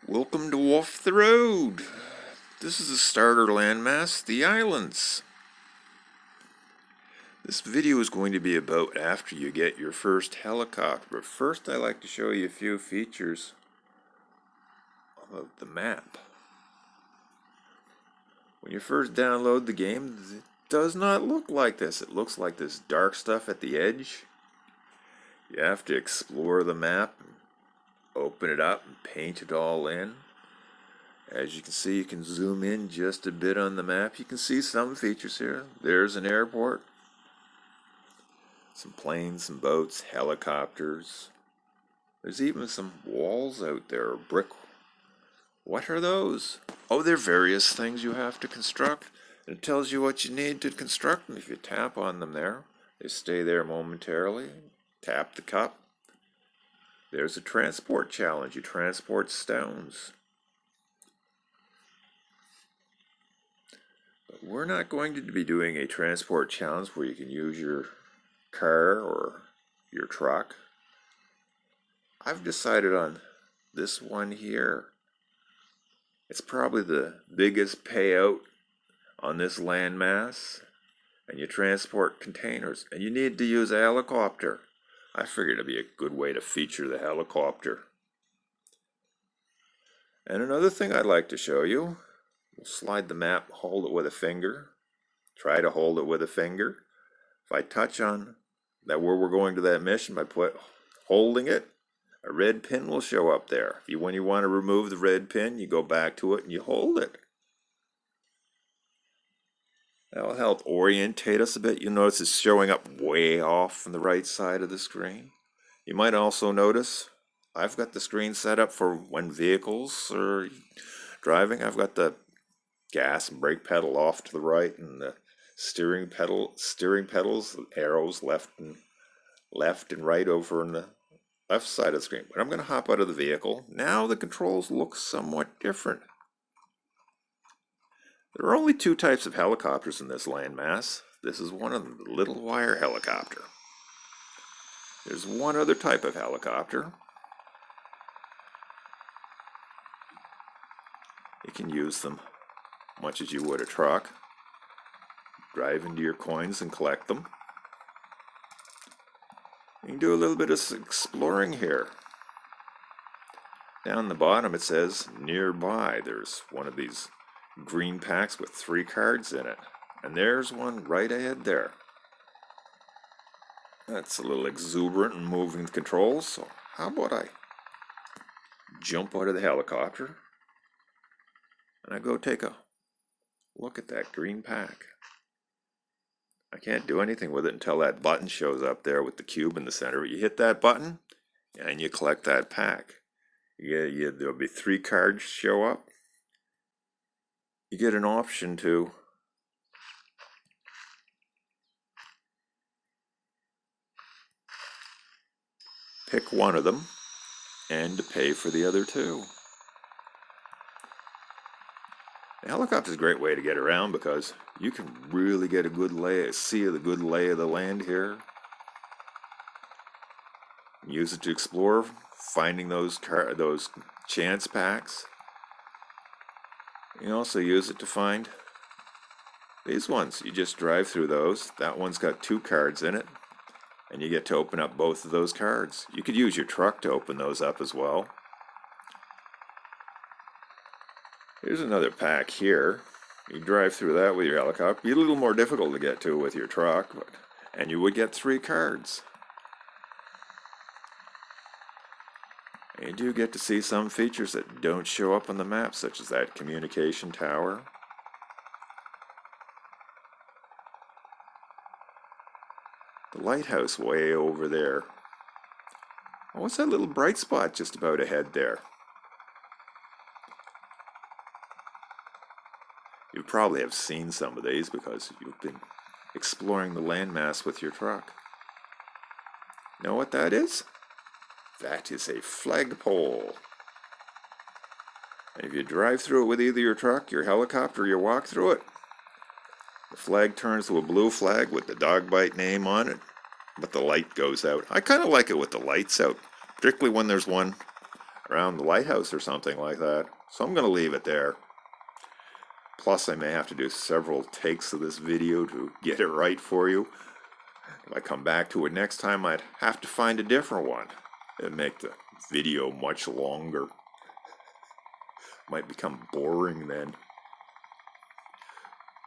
Welcome to Off the Road. This is a starter landmass, the Islands. This video is going to be about after you get your first helicopter. But first, I like to show you a few features of the map. When you first download the game, it does not look like this. It looks like this dark stuff at the edge. You have to explore the map, open it up, and paint it all in. As you can see, you can zoom in just a bit on the map. You can see some features here. There's an airport. Some planes, some boats, helicopters. There's even some walls out there, brick. What are those? Oh, they're various things you have to construct. It tells you what you need to construct them. If you tap on them there, they stay there momentarily. Tap the cup. There's a transport challenge. You transport stones. But we're not going to be doing a transport challenge where you can use your car or your truck. I've decided on this one here. It's probably the biggest payout on this landmass, and you transport containers, and you need to use a helicopter. I figured it'd be a good way to feature the helicopter. And another thing I'd like to show you, we'll slide the map, hold it with a finger, try to hold it with a finger. If I touch on that where we're going to that mission by holding it, a red pin will show up there. When you want to remove the red pin, you go back to it and you hold it. That'll help orientate us a bit. You'll notice it's showing up way off on the right side of the screen. You might also notice I've got the screen set up for when vehicles are driving. I've got the gas and brake pedal off to the right, and the steering pedals, arrows left and right over on the left side of the screen. But I'm going to hop out of the vehicle. Now the controls look somewhat different. There are only two types of helicopters in this landmass. This is one of them, the little wire helicopter. There's one other type of helicopter. You can use them much as you would a truck. Drive into your coins and collect them. You can do a little bit of exploring here. Down the bottom it says nearby. There's one of these green packs with 3 cards in it. And there's one right ahead there. That's a little exuberant and moving the controls. So how about I jump out of the helicopter and I go take a look at that green pack. I can't do anything with it until that button shows up there with the cube in the center. You hit that button and you collect that pack. There'll be 3 cards show up. You get an option to pick one of them and to pay for the other 2. The helicopter is a great way to get around because you can really get a good lay of the land here. Use it to explore, finding those chance packs. You can also use it to find these ones. You just drive through those. That one's got 2 cards in it, and you get to open up both of those cards. You could use your truck to open those up as well. Here's another pack here. You drive through that with your helicopter. Be a little more difficult to get to with your truck, and you would get 3 cards. And you do get to see some features that don't show up on the map, such as that communication tower. The lighthouse way over there. Oh, what's that little bright spot just about ahead there? You probably have seen some of these because you've been exploring the landmass with your truck. Know what that is? That is a flagpole. And if you drive through it with either your truck, your helicopter, or you walk through it, the flag turns to a blue flag with the dog bite name on it, but the light goes out. I kind of like it with the lights out, particularly when there's one around the lighthouse or something like that. So I'm going to leave it there. Plus, I may have to do several takes of this video to get it right for you. If I come back to it next time, I'd have to find a different one and make the video much longer. Might become boring then.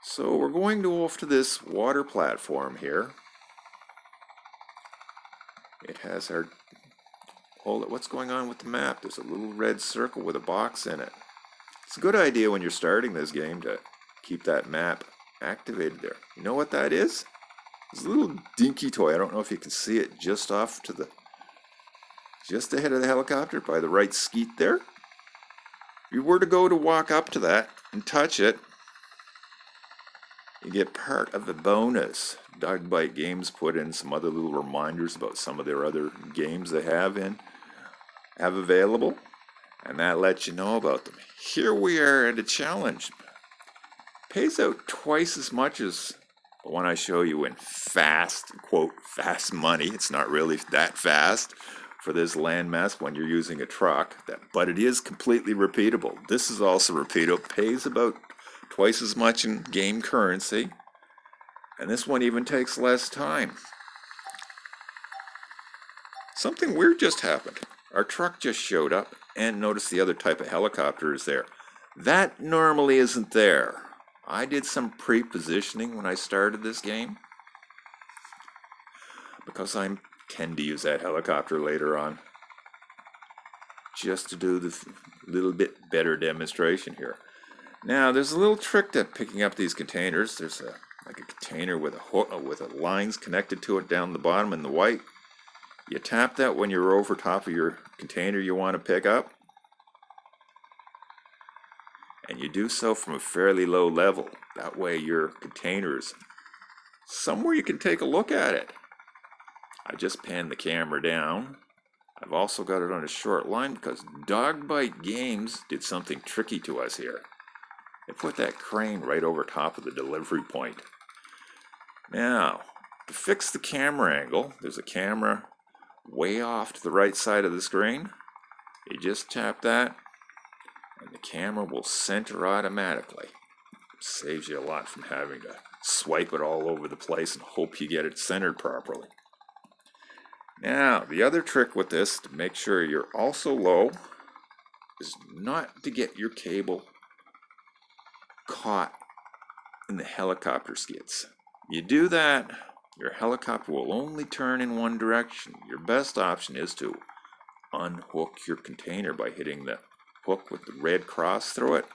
So we're going to off to this water platform here. It has our... Hold it, what's going on with the map? There's a little red circle with a box in it. It's a good idea when you're starting this game to keep that map activated there. You know what that is? It's a little dinky toy. I don't know if you can see it just off to the... just ahead of the helicopter by the right skeet there. If you were to go to walk up to that and touch it, you get part of the bonus. Dog Bite Games put in some other little reminders about some of their other games they have available, and that lets you know about them. Here we are at a challenge. Pays out twice as much as the one I show you in fast, quote, fast money. It's not really that fast for this landmass when you're using a truck, but it is completely repeatable. This is also repeatable. Pays about twice as much in game currency, and this one even takes less time. Something weird just happened. Our truck just showed up, and notice the other type of helicopter is there. That normally isn't there. I did some pre-positioning when I started this game, because I tend to use that helicopter later on, just to do the little bit better demonstration here. Now, there's a little trick to picking up these containers. There's like a container with a hook, with lines connected to it down the bottom in the white. You tap that when you're over top of your container you want to pick up. And you do so from a fairly low level. That way your container's somewhere you can take a look at it. I just panned the camera down. I've also got it on a short line because Dog Bite Games did something tricky to us here. They put that crane right over top of the delivery point. Now, to fix the camera angle, there's a camera way off to the right side of the screen. You just tap that, and the camera will center automatically. It saves you a lot from having to swipe it all over the place and hope you get it centered properly. Now, the other trick with this, to make sure you're also low, is not to get your cable caught in the helicopter skids. You do that, your helicopter will only turn in one direction. Your best option is to unhook your container by hitting the hook with the red cross through it.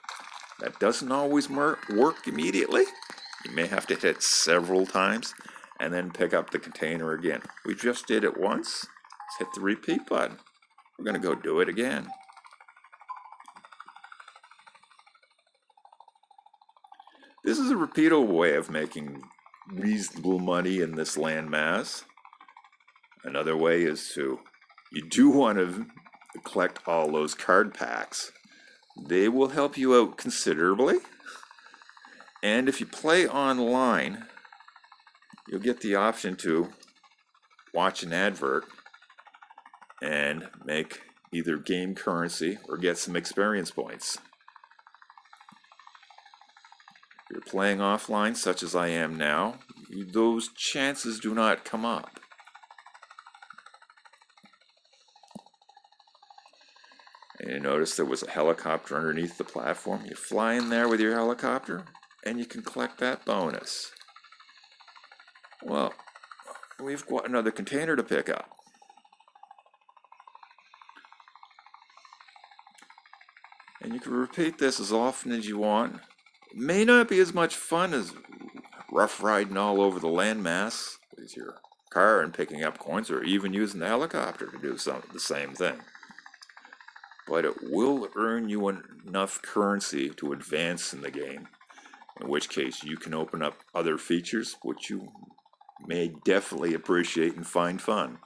That doesn't always work immediately. You may have to hit several times and then pick up the container again. We just did it once. Let's hit the repeat button. We're going to go do it again. This is a repeatable way of making reasonable money in this landmass. Another way is you do want to collect all those card packs. They will help you out considerably. And if you play online, you'll get the option to watch an advert and make either game currency or get some experience points. If you're playing offline, such as I am now, those chances do not come up. And you notice there was a helicopter underneath the platform. You fly in there with your helicopter, and you can collect that bonus. Well, we've got another container to pick up. And you can repeat this as often as you want. It may not be as much fun as rough riding all over the landmass with your car and picking up coins, or even using the helicopter to do the same thing. But it will earn you enough currency to advance in the game, in which case you can open up other features which you may definitely appreciate and find fun.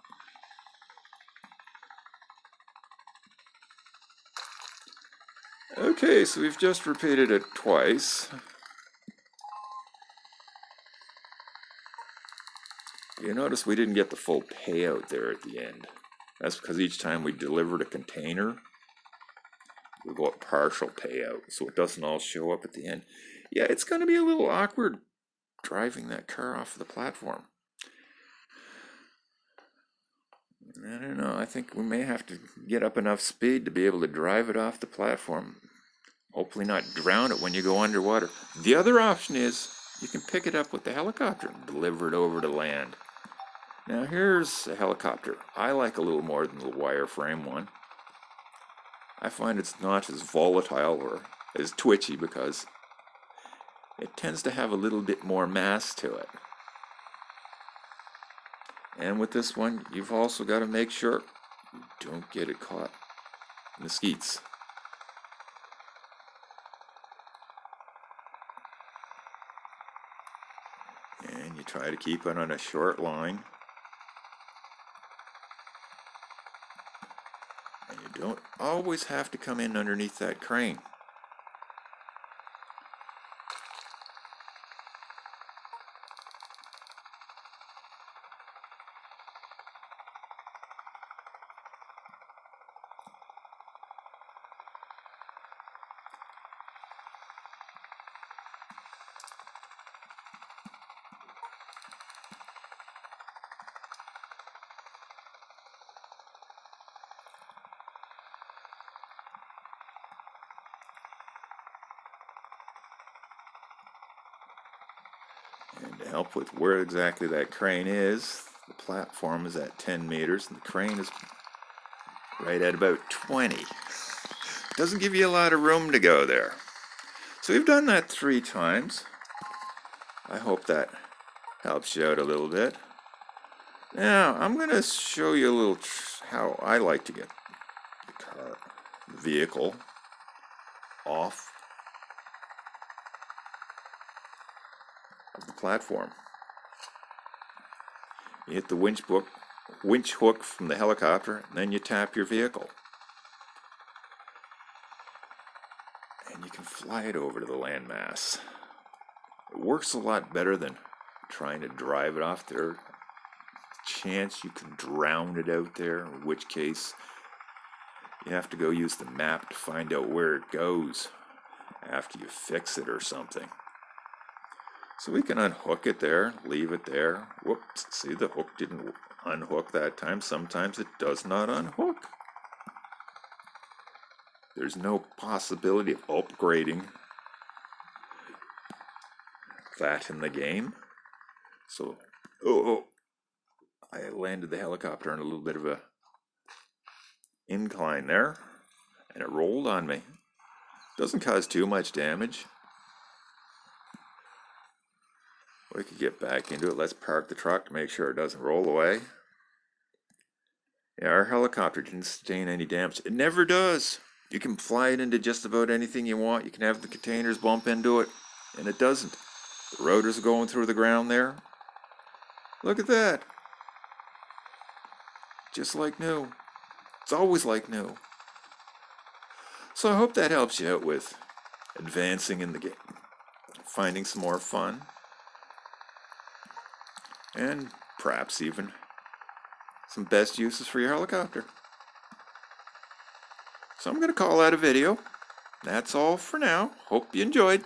Okay, so we've just repeated it twice. You notice we didn't get the full payout there at the end. That's because each time we delivered a container, we'll go at partial payout, so it doesn't all show up at the end. Yeah, it's going to be a little awkward driving that car off the platform. I don't know, I think we may have to get up enough speed to be able to drive it off the platform. Hopefully not drown it when you go underwater. The other option is you can pick it up with the helicopter and deliver it over to land. Now here's a helicopter. I like a little more than the wireframe one. I find it's not as volatile or as twitchy because it tends to have a little bit more mass to it. And with this one, you've also got to make sure you don't get it caught in the skeets. And you try to keep it on a short line. And you don't always have to come in underneath that crane. And to help with where exactly that crane is, the platform is at 10 meters and the crane is right at about 20. Doesn't give you a lot of room to go there. So we've done that 3 times. I hope that helps you out a little bit. Now I'm going to show you a little how I like to get the vehicle off of the platform. You hit the winch hook from the helicopter, and then you tap your vehicle. And you can fly it over to the landmass. It works a lot better than trying to drive it off there. Chance you can drown it out there, in which case you have to go use the map to find out where it goes after you fix it or something. So we can unhook it there, leave it there. Whoops, see, the hook didn't unhook that time. Sometimes it does not unhook. There's no possibility of upgrading that in the game. So, I landed the helicopter on a little bit of a incline there, and it rolled on me. Doesn't cause too much damage. We could get back into it. Let's park the truck to make sure it doesn't roll away. Yeah, our helicopter didn't sustain any damage. It never does. You can fly it into just about anything you want. You can have the containers bump into it, and it doesn't. The rotors are going through the ground there. Look at that. Just like new. It's always like new. So I hope that helps you out with advancing in the game, finding some more fun, and perhaps even some best uses for your helicopter. So I'm going to call that a video. That's all for now. Hope you enjoyed.